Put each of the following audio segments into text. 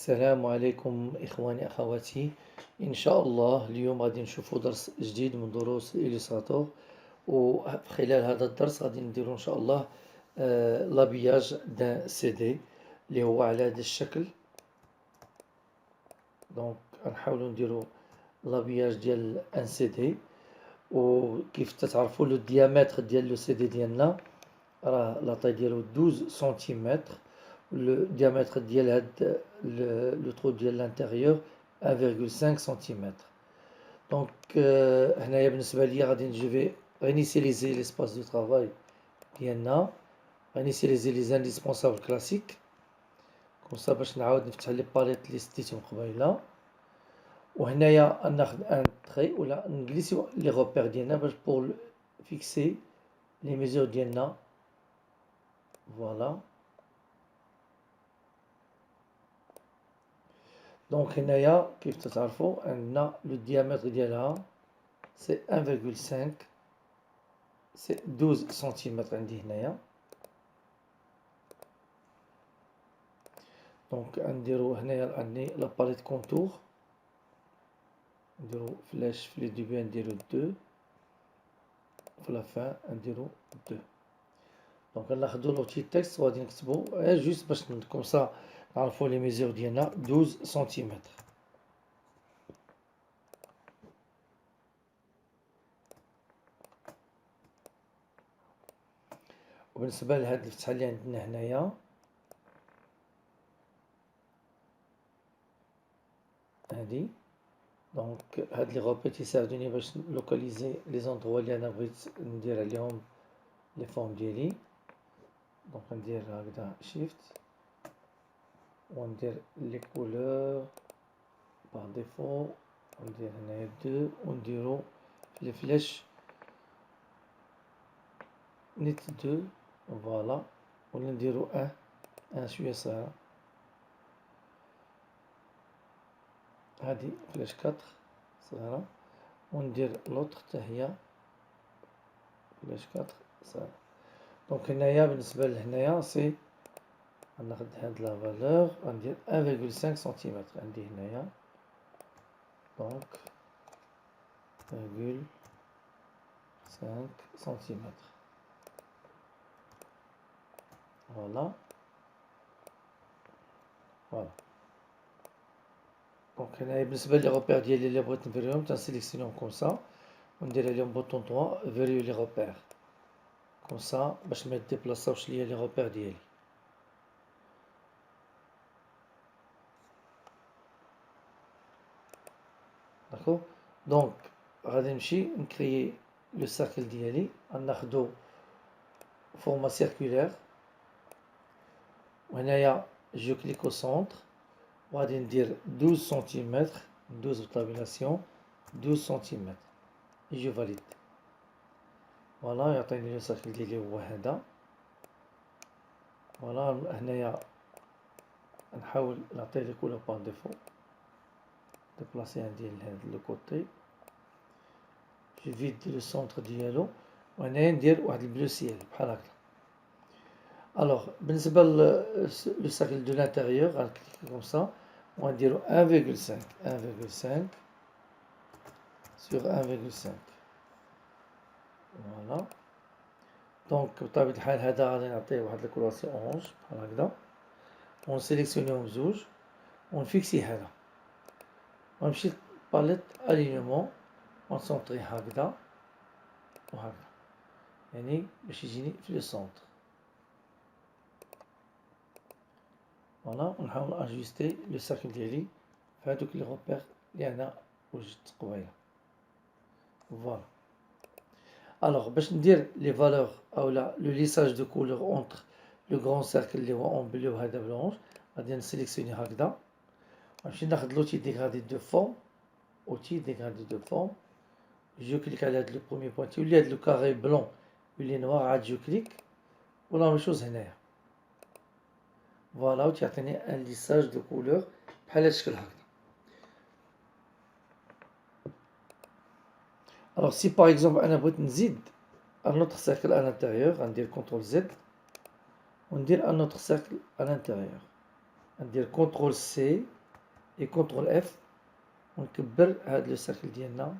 السلام عليكم إخواني أخواتي. إن شاء الله اليوم غادي نشوفوا درس جديد من دروس إليستراتور، وخلال هذا الدرس غادي نديرو إن شاء الله لابياج دان سي دي اللي هو على هذا الشكل. دونك غنحاولوا نديرو لابياج ديال ان سي دي، وكيف تتعرفوا لو ديامتر ديال لو سي دي ديالنا راه لاطاي ديالو 12 سنتيمتر. Le diamètre ديال le trou de l'intérieur 1,5 cm. Donc هنايا بالنسبة لي غادي je vais réinitialiser l'espace de travail ديالنا، réinitialiser les indispensables classiques comme ça باش نعاود نفتح لي باليت اللي سديتهم قبيله. وهنايا ناخذ ان تري ولا نجلسيو لي روبير ديالنا باش بور فيكسي لي ميزور ديالنا. فوالا دونك هنايا كيف تتعرفوا عندنا لو ديامتر ديالها سي 1,5 سي 12 سنتيمتر عندي هنايا. دونك نديرو هنايا عندي لا باليت كونتور، نديرو فلاش في لي ديبي نديرو 2 في لا فان نديرو 2. دونك ناخدو لوتي تكست وغادي نكتبو جوست باش كوم سا نعرفو لي ميزور ديالنا 12 سنتيمتر. وبالنسبة لهاد الفتحة اللي عندنا هنايا هادي، دونك هاد لي غوبيت يساعدوني باش لوكاليزي لي زوندروا اللي انا بغيت ندير عليهم لي فورم ديالي. دونك ندير هكذا شيفت وندير لي كولور باغ ديفو، وندير هنايا 2 ونديرو في الفلاش نيت 2. فوالا ولا نديرو ان شويه صغيره هادي فلاش 4 صغيره، وندير لوطخ حتى هي فلاش 4 صغيره. دونك هنايا بالنسبه لهنايا سي غناخد هاد لا فالور غندير 1,5 سنتيمتر عندي هنايا. دونك 1,5 سنتيمتر. فوالا فوالا. دونك هنايا بالنسبة لي روبير ديالي اللي بغيت نفيريهم تنسيليكسيونيهم كوم سا وندير عليهم بوطون 3 فيريو لي روبير كوم سا باش ما يديبلاصاوش ليا لي روبير ديالي. داكوغ. دونك غادي نمشي نكريي لو سيركل ديالي، غناخدو فورما سيركولير، وهنايا جو كليك او سونتر وغادي ندير 12 سنتيمتر 12 بطابيلاسيون 12 سنتيمتر جو فاليد. فوالا يعطيني لو سيركل ديالي هو هذا. فوالا هنايا نحاول نعطيه لي كولور بار ديفو، ديبلاسي عندي لهاد لو كوتي جو فيد لو سونتر ديالو، وهنايا ندير واحد البلو سيال بحال هكا. الوغ بالنسبة لو سيركل دو لانتيريور غنكليكي كوم سا وغنديرو 1,5 sur 1,5. فوالا دونك بطبيعة الحال هذا غادي نعطيه واحد الكولاسي اورانج بحال هكذا، ونسيليكسيونيهم بزوج ونفيكسي هذا، ونمشي باليت الينيومون ونسونطري هكذا وهكذا، يعني باش يجيني في لو سونتر. فوالا ونحاول اجوستي لو سيركل ديالي في هادوك لي روبير اللي انا وجدت قبيله. فوالا الوغ باش ندير لي فالور اولا لو ليساج دو كولور اونتر لو غران سيركل اللي هو اون بلو وهذا بلونج، غادي نسيليكسيوني هكذا ونمشي ناخد لوتي ديغرادي دو فورم، اوتي ديغرادي دو فورم، جو كليك على هاد لو بروميي بوانتي يولي هاد لو كاري بلون يولي نوار، عاد جو كليك ولا ميم شوز هنايا. فوالا وتعطيني ان ليساج دو كولور بحال هاد الشكل هكذا. الوغ سي باغ اكزومبل انا بغيت نزيد ان اوتر سيركل ا لانتيريور غندير كونترول زد وندير ان اوتر سيركل ا لانتيريور، ندير كونترول سي et CTRL F ونكبر هذا لو سيركل ديالنا.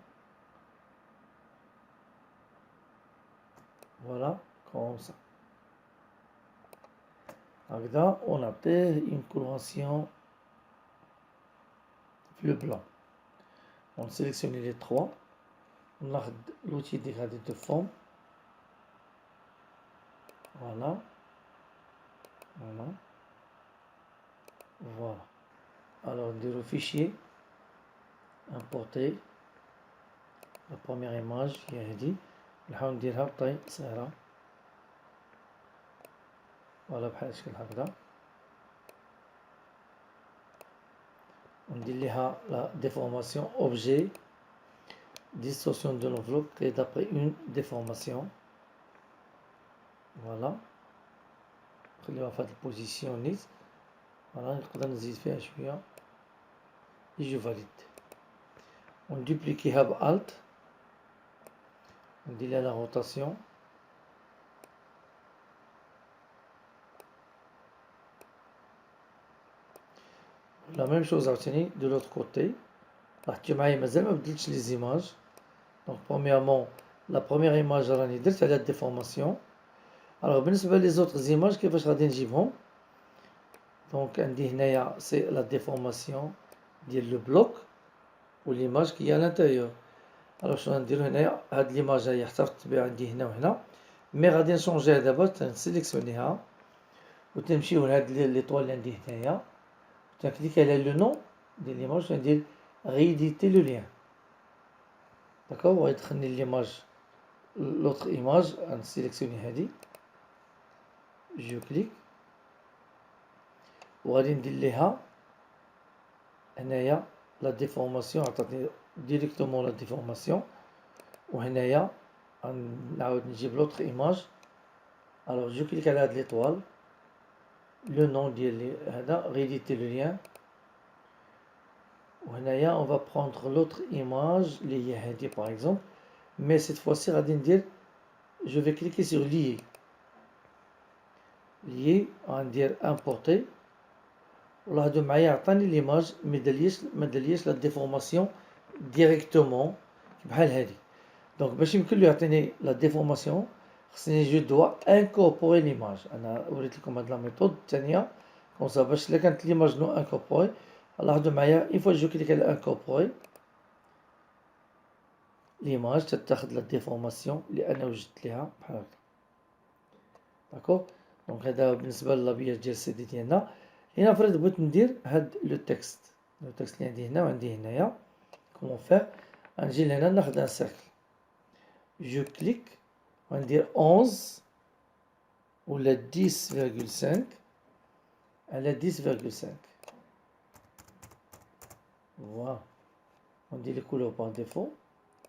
Voilà, comme ça. هكذا ونعطيه une coloration bleu blanc. On sélectionne les trois. On a l'outil dégradé de forme. Voilà. Voilà. Voilà. Alors, on dit le fichier. Importer. La première image qui est dit. نحاول نديرها بطي صغيرة. فوالا بحال الشكل هكذا. وندير ليها la déformation objet distorsion de l'enveloppe créée d'après une déformation. Voilà. نخليوها في هاد البوزيسيون نيت. فوالا نقدر نزيد فيها شوية. et je valide. On dupliqueها ب Alt. On dit là la rotation. La même chose عاوتاني de l'autre côté. لاحظتوا معايا مازال ما بدلتش لي زيماج. Donc premièrement la première image راني درت على الديفورماسيون. alors بالنسبة لي زوطغ زيماج كيفاش غادي نجيبهم. donc عندي هنايا سي لا ديفورماسيون ديال لو بلوك و ليماج كي à l'intérieur. alors شنو غنديرو هنايا هاد ليماج هي احتفظت بها عندي هنا وهنا مي غادي نشونجيها دابا تنسيليكسيونيها و تنمشيو لهاد ليطوال اللي عندي هنايا تنكليك على لو نون ديال ليماج وندير rééditer le lien. d'accord ويدخلني l'image l'autre image نسيليكسيوني هادي جو كليك وغادي ندير ليها هنايا لا ديفورماسيون عطاتني ديريكتومون لا ديفورماسيون وهنايا نعاود نجيب لوطخ ايماج. alors جو كليك على هاد ليطوال لو نون ديال هذا rééditer le lien وهنايا on va prendre l'autre image اللي هي هادي par exemple mais cette fois-ci غادي ندير je vais cliquer sur lier غندير importer ولاحظوا معايا عطاني ليماج ما داليش لا ديفورماسيون ديريكتومون بحال هادي. دونك باش يمكن له يعطيني لا ديفورماسيون خصني جو دوا انكوربوري ليماج. انا وريت لكم هاد لا ميثود الثانيه كون سا باش الا كانت ليماج نو انكوربوري. لاحظوا معايا اي فوا جو كليك على انكوربوري ليماج تتاخد لا ديفورماسيون اللي انا وجدت ليها بحال هكا. داكوغ دونك هذا بالنسبه للابياج ديال السي دي ديالنا. هنا فرض بغيت ندير هاد لو تكست اللي عندي هنا وعندي هنايا كومون فير. غنجي لهنا ناخد ان سيركل جو كليك وندير 11 ولا 10.5 على 10.5. voilà on dit les couleurs par défaut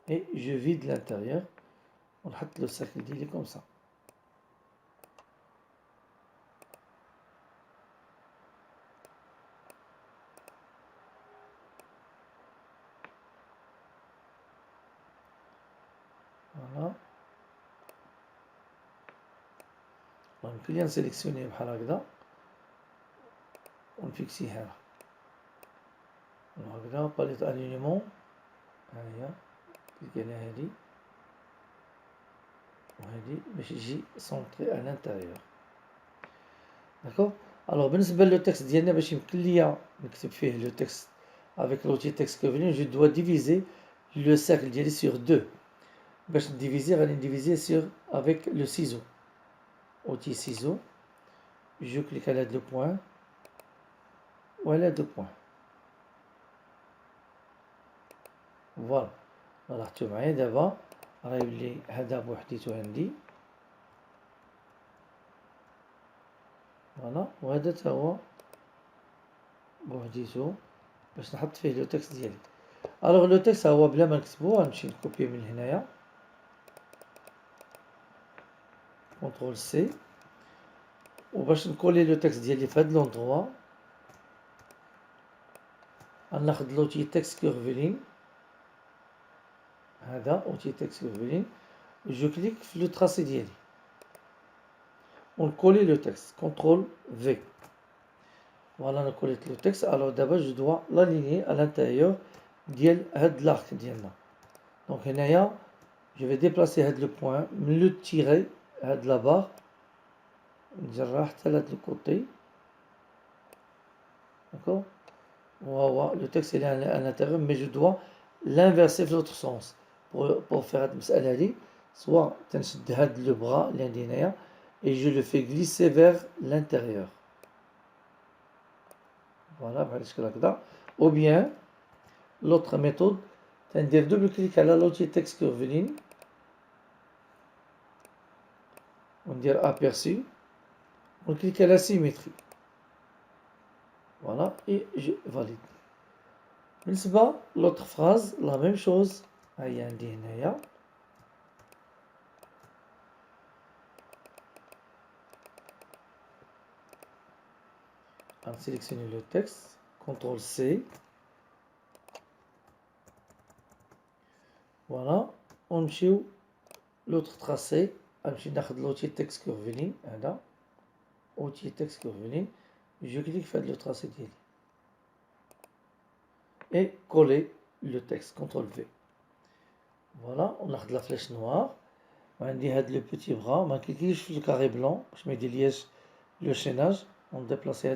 et je vide l'intérieur ونحط لو سيركل ديالي كوم سا. voilà يمكن لي نسيليكسيوني بحال هكذا ونفيكسيها هكذا باليت الينيمون. ها هي كليك على هادي وهادي باش يجي سونطري على الانتيريور. داكوغ الوغ بالنسبه لو تكست ديالنا باش يمكن ليا نكتب فيه لو تكست افيك لوتي تكست كوفلين جو دوا ديفيزي لو سيركل ديالي سور 2. باش نديفيزي غادي نديفيزي سور افيك لو سيزو اوتي سيزو جو كليك على هاد لو بوين وعلى دو بوين. فوالا لاحظتو معايا دابا راه يولي هذا بوحديتو عندي. فوالا وهذا تا هو بوحديتو باش نحط فيه لو تكست ديالي. الوغ لو تكست هو بلا ما نكتبو غنمشي نكوبي من هنايا كونترول سي وباش نكولي لو تكست ديالي في هاد لوندروا غناخد لوتي تكست كورفلين. هذا اوتي تكست كورفلين جو كليك في لو تراسي ديالي ونكولي لو تكست كونترول في. Voilà, on a collé le texte. Alors d'abord, je dois l'aligner à l'intérieur de l'arc. Donc, je vais déplacer le point, le tirer de la barre. Je vais le côté. D'accord? Le texte est à l'intérieur, mais je dois l'inverser dans l'autre sens. Pour faire soit le bras et je le fais glisser vers l'intérieur. Voilà, ou bien l'autre méthode, c'est-à-dire double-clic à l'outil texte curviligne. On dit aperçu. On clique à la symétrie. Voilà, et je valide. L'autre phrase, la même chose. On sélectionne le texte, CTRL C. Voilà, on met l'autre tracé. On met l'outil texte curviligne. Outil texte curviligne. Je clique sur le tracé et coller le texte, CTRL V. Voilà, on a la flèche noire. On a le petit bras. On clique sur le carré blanc. Je mets des lièges, le chaînage. On déplace à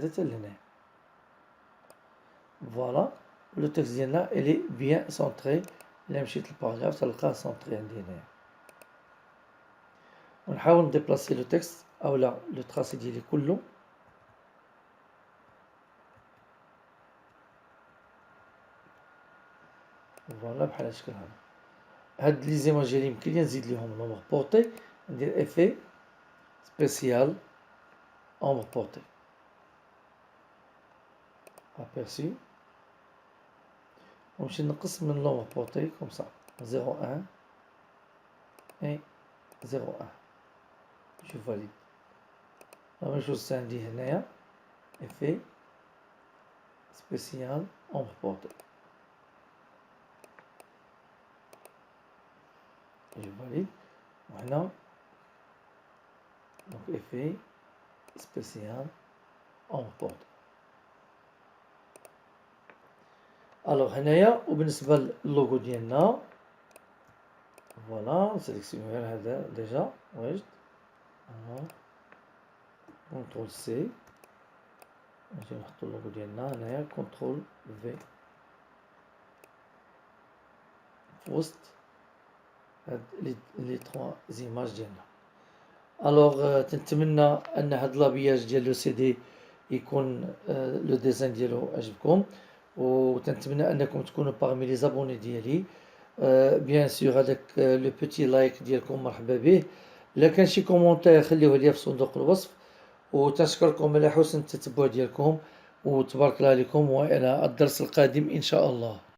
voilà, le texte là, il est bien centré. Là, je le paragraphe, ça le centré. On va déplacer le texte. Ou là, le tracé est كله. Voilà, بحال هالشكل هذا. هاد لي زيماج ديالي يمكن لي نزيد ليهم نومبر بورتي. ندير افي سبيسيال ombre portée. Aperçu. On va نقص من l'ombre portée comme ça. 0,1 et 0,1. Je valide. La même chose c'est عندي هنايا. Effet spécial ombre portée. Je valide. Voilà. Donc effet spécial ombre portée. Alors هنايا وبالنسبة للوغو ديالنا فوالا نسيليكسيوني غير هذا ديجا واجد كونترول سي نجي نحطو اللوغو ديالنا هنايا كونترول في في وسط هاد لي تخوا زيماج ديالنا. الوغ تنتمنى ان هاد لابياج ديال لو سي دي يكون لو ديزاين ديالو عجبكم وتنتمنى انكم تكونوا باغمي لي زابوني ديالي. بيان سور هذاك لو بوتي لايك ديالكم مرحبا به. الا كان شي كومونتير خليوه لي في صندوق الوصف وتنشكركم على حسن التتبع ديالكم وتبارك الله عليكم والى الدرس القادم ان شاء الله.